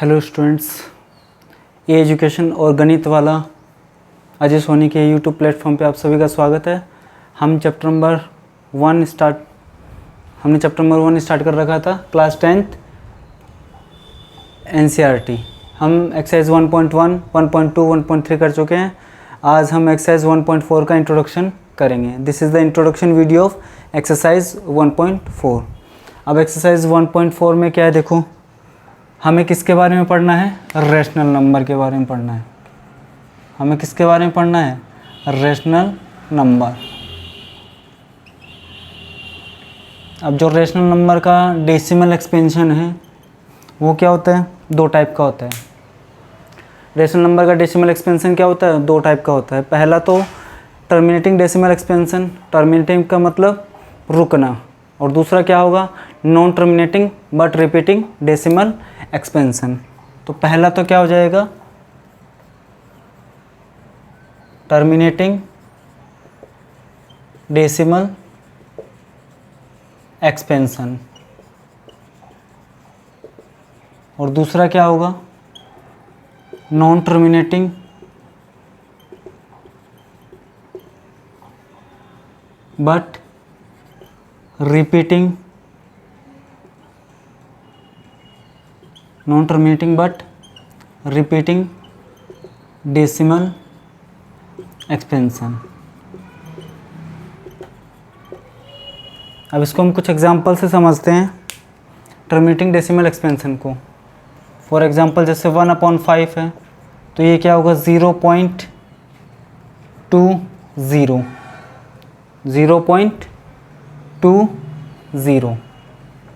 Hello students, ये education और गणित वाला अजय सोनी के यूट्यूब प्लेटफॉर्म पे आप सभी का स्वागत है। हमने चैप्टर नंबर 1 स्टार्ट कर रखा था, क्लास 10th एनसीईआरटी। हम एक्सरसाइज 1.1, 1.2, 1.3 कर चुके हैं। आज हम एक्सरसाइज 1.4 का इंट्रोडक्शन करेंगे। This is the introduction video of exercise 1.4। अब एक्सरसाइज 1.4 में क्या है, देखो हमें किसके बारे में पढ़ना है? रेशनल नंबर के बारे में पढ़ना है। हमें किसके बारे में पढ़ना है? Rational number. अब जो रेशनल नंबर का डेसिमल एक्सपेंशन है वो क्या होता है? दो टाइप का होता है। रेशनल नंबर का डेसिमल एक्सपेंशन क्या होता है? दो टाइप का होता है। पहला तो टर्मिनेटिंग डेसिमल एक्सपेंशन, टर्मिनेटिंग का मतलब रुकना, और दूसरा क्या होगा? Non terminating but repeating decimal expansion. तो पहला तो क्या हो जाएगा? टर्मिनेटिंग डेसिमल एक्सपेंशन, और दूसरा क्या होगा? Non terminating but repeating, non terminating but repeating decimal expansion. अब इसको हम कुछ एग्जांपल से समझते हैं, टर्मिनेटिंग डेसिमल एक्सपेंशन को। फॉर एग्जांपल जैसे 1/5 है तो ये क्या होगा? 0.20, 0.20,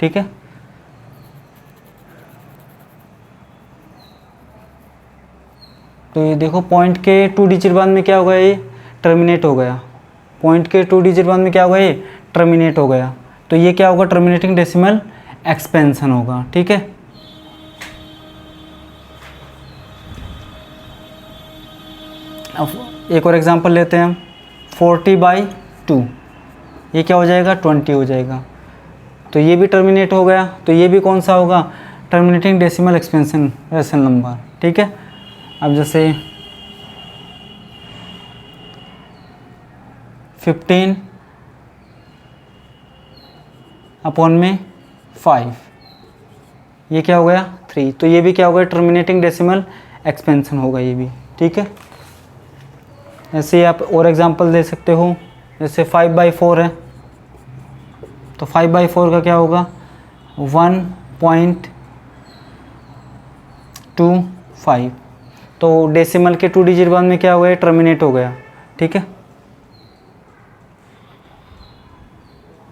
ठीक है। तो ये देखो पॉइंट के 2 डिजिट बाद में क्या होगा? ये टर्मिनेट हो गया। पॉइंट के 2 डिजिट बाद में क्या होगा? ये टर्मिनेट हो गया। तो ये क्या होगा? टर्मिनेटिंग डेसिमल एक्सपेंशन होगा, ठीक है। अब एक और एग्जांपल लेते हैं हम। 40/2, ये क्या हो जाएगा? 20 हो जाएगा। तो ये भी टर्मिनेट हो गया। तो ये भी कौन सा होगा? Terminating decimal expansion rational number, ठीक है। अब जैसे 15/5, ये क्या हो गया? 3। तो ये भी क्या होगा? टर्मिनेटिंग डेसिमल एक्सपेंशन होगा ये भी, ठीक है। ऐसे ही आप और एग्जांपल दे सकते हो, जैसे 5/4 है तो 5/4 का क्या होगा? 1.25। तो डेसिमल के 2 डिजिट बाद में क्या हो गया? टर्मिनेट हो गया, ठीक है।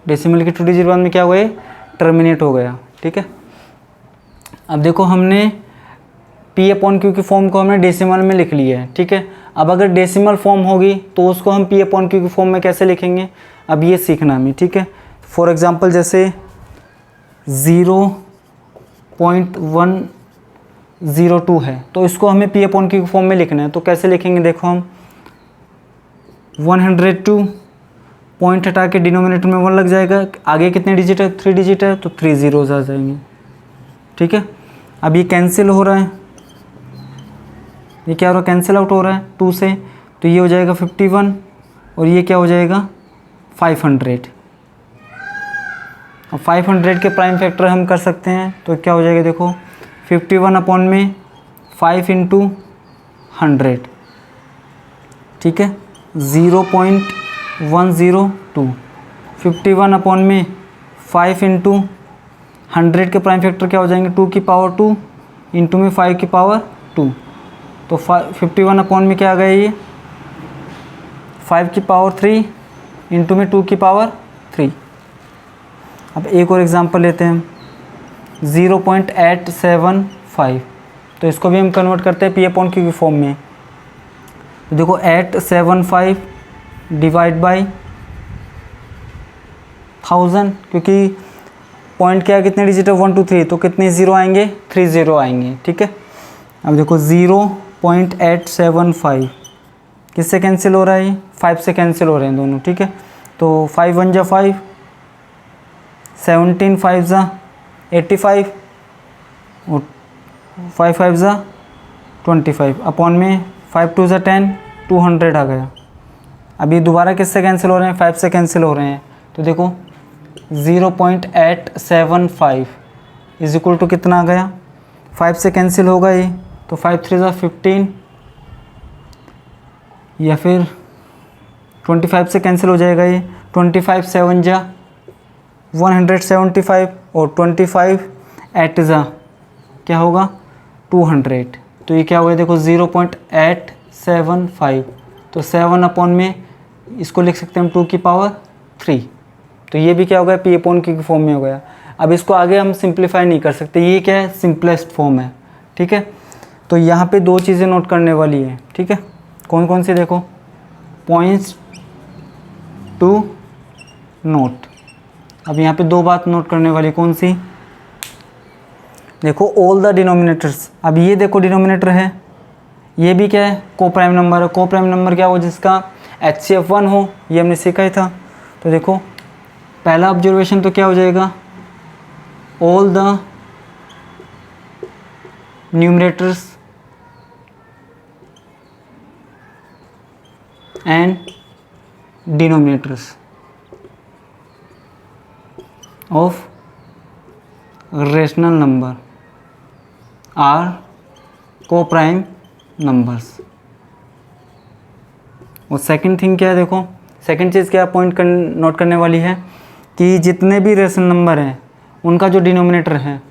डेसिमल के 2 डिजिट बाद में क्या हो गया? टर्मिनेट हो गया, ठीक है। अब देखो हमने P/Q की फॉर्म को हमने डेसिमल में लिख लिया है, ठीक है। अब अगर डेसिमल फॉर्म होगी तो उसको हम P/Q की फॉर्म में कैसे लिखेंगे? अब ये सीखना हमें, ठीक है। फॉर एग्जांपल जैसे 0.102 है तो इसको हमें P/Q की फॉर्म में लिखना है। तो कैसे लिखेंगे? देखो हम 102 पॉइंट हटा के डिनोमिनेटर में 1 लग जाएगा। आगे कितने डिजिट है? 3 डिजिट है, तो 3 zeros आ जाएंगे, ठीक है। अब ये कैंसिल हो रहा है, ये क्या हो रहा है? कैंसिल आउट हो रहा है 2 से। तो ये हो जाएगा 51 और ये क्या हो जाएगा? 500। अब 500 के प्राइम फैक्टर हम कर सकते हैं तो क्या हो जाएगा? देखो 51/5 × 100, ठीक है। 0.102। 51/5 × 100 के प्राइम फैक्टर क्या हो जाएंगे? 2 की पावर 2 इंटू में 5 की पावर 2। तो 51/5 में क्या आ गया? ये 5 की पावर 3 इंटू में 2 की पावर 3। अब एक और एग्जांपल लेते हैं हम, 0.875। तो इसको भी हम कन्वर्ट करते हैं P/Q की फॉर्म में। तो देखो 875 डिवाइड बाई 1000, क्योंकि पॉइंट क्या है? कितने डिजिट है? 1 2 3, तो कितने ज़ीरो आएंगे? 3 0 आएंगे, ठीक है। अब देखो 0.875 किससे कैंसिल हो रहा है? 5 से कैंसिल हो रहे हैं दोनों, ठीक है। तो 5 1 जा 5, 17 5 जा 85 और 5 5 ज़ा 25 अपॉन में 5 2 ज़ा 10, 200 आ गया। अब ये दोबारा किससे कैंसिल हो रहे हैं, 5 से कैंसिल हो रहे हैं, तो देखो 0.875 इज इक्वल टू कितना आ गया, 5 से कैंसिल होगा ये, तो 5 3 ज़ा 15, या फिर 25 से कैंसिल हो जाएगा ये, 25 7 जा 175, और 25 8 ज़ा क्या होगा 200, तो ये क्या हो गया देखो 0.875, तो 7 अपॉन में इसको लिख सकते हैं हम 2 की पावर 3, तो ये भी क्या हो गया पी अपॉन क्यू की फॉर्म में हो गया। अब इसको आगे हम सिंप्लीफाई नहीं कर सकते, ये क्या है सिंपलेस्ट फॉर्म है, ठीक है। तो यहाँ पे दो चीज़ें नोट करने वाली है, ठीक है, कौन कौन सी देखो, पॉइंट्स टू नोट। अब यहाँ पे दो बात नोट करने वाली, कौन सी, देखो ऑल द डिनोमिनेटर्स। अब ये देखो डिनोमिनेटर है, ये भी क्या है को प्राइम नंबर है। को प्राइम नंबर क्या हो, जिसका HCF 1 हो, ये हमने सीखा ही था। तो देखो पहला ऑब्जर्वेशन तो क्या हो जाएगा, all the numerators and denominators of rational number are coprime numbers. और सेकंड थिंग क्या है, देखो सेकंड चीज़ क्या पॉइंट नोट करने वाली है कि जितने भी रेशनल नंबर हैं उनका जो डिनोमिनेटर है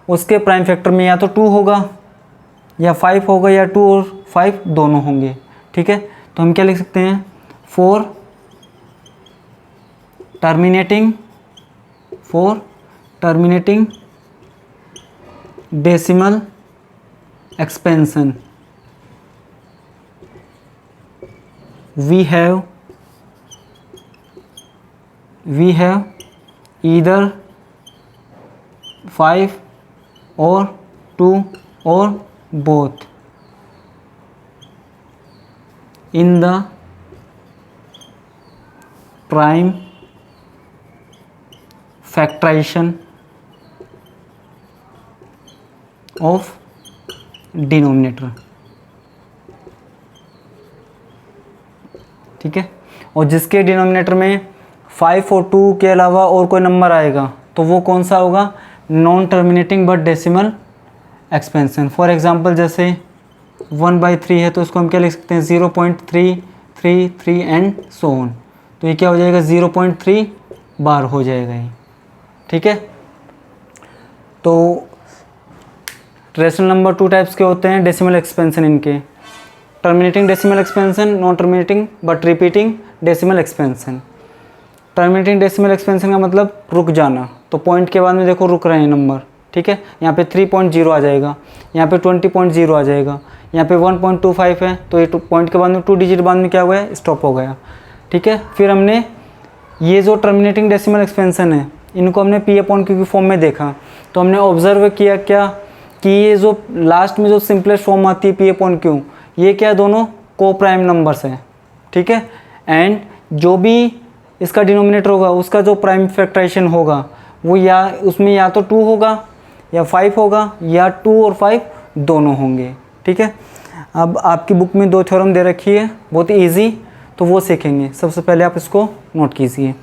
उसके प्राइम फैक्टर में या तो 2 होगा या 5 होगा, या 2 और 5 दोनों होंगे, ठीक है। तो हम क्या लिख सकते हैं, for terminating decimal expansion we have either 5 or 2 or both in the prime factorization of denominator, ठीक है। और जिसके डिनोमिनेटर में 5 और 2 के अलावा और कोई नंबर आएगा तो वो कौन सा होगा, non terminating but decimal expansion. For example जैसे 1/3 है तो इसको हम क्या लिख सकते हैं 0.333 एंड सो ऑन, तो ये क्या हो जाएगा 0.3 बार हो जाएगा ये, ठीक है। तो रेशनल नंबर 2 टाइप्स के होते हैं, डेसिमल एक्सपेंशन इनके, terminating decimal expansion, non terminating but repeating decimal expansion. Terminating decimal expansion का मतलब रुक जाना, तो पॉइंट के बाद में देखो रुक रहे हैं नंबर, ठीक है। यहाँ पे 3.0 आ जाएगा, यहाँ पे 20.0 आ जाएगा, यहाँ पे 1.25 है, तो ये पॉइंट के बाद में 2 डिजिट बाद में क्या हुआ है, स्टॉप हो गया, ठीक है। फिर हमने ये जो टर्मिनेटिंग डेसिमल एक्सपेंशन है इनको हमने पी अपॉन क्यू की फॉर्म में देखा, तो हमने ऑब्जर्व किया क्या कि ये जो लास्ट में जो सिंपलेस्ट फॉर्म आती है पी अपॉन क्यू, ये क्या दोनों को प्राइम नंबर्स हैं, ठीक है। एंड जो भी इसका डिनोमिनेटर होगा उसका जो प्राइम फैक्टराइजेशन होगा वो या उसमें या तो 2 होगा या 5 होगा, या 2 और 5 दोनों होंगे, ठीक है। अब आपकी बुक में 2 थ्योरम दे रखी है बहुत ईजी, तो वो सीखेंगे। सबसे पहले आप इसको नोट कीजिए।